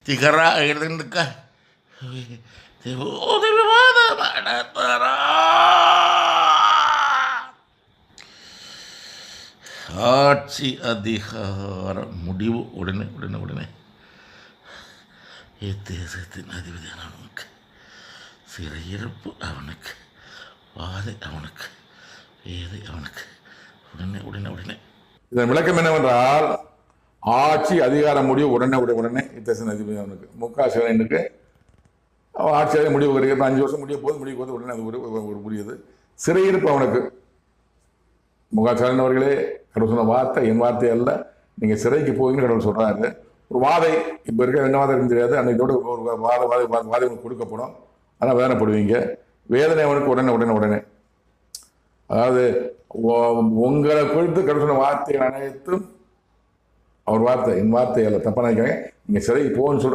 திகராக இருந்துக்க விவாதம் நடத்துறா. ஆட்சி அதிகார முடிவு உடனே உடனே உடனே தேசத்தின் அதிபதியான அவனுக்கு, சிறையிருப்பு அவனுக்கு, வாதை அவனுக்கு, வேதை அவனுக்கு, உடனே உடனே உடனே. இதன் விளக்கம் என்னவென்றால், ஆட்சி அதிகார முடிவு உடனே உடனே தேசத்தின் அதிபதி அவனுக்கு, மு.க.ஸ்டாலினுக்கு ஆட்சியாக முடிவு வருகிறது. 5 வருஷம் முடிய போது உடனே அது ஒரு முடியுது. சிறையிருப்பு அவனுக்கு. மு.க.ஸ்டாலின் அவர்களே கடவுள் சொன்ன வார்த்தை என் வார்த்தை அல்ல, நீங்கள் சிறைக்கு போவீங்கன்னு கடவுள் சொல்கிறாரு. ஒரு வாதை, இப்போ இருக்க என்ன வாதம் தெரியாது, அன்னைக்கோட ஒரு வாதை கொடுக்கப்படும். ஆனால் வேதனைப்படுவீங்க. வேதனை அவனுக்கு உடனே. அதாவது உங்களை குறித்து கடவுள் சொன்ன வார்த்தைகள் அனைத்தும் அவர் வார்த்தை என் வார்த்தை அல்ல, தப்பா நினைக்காங்க. நீங்கள் சிறைக்கு போகணும்னு சொல்ற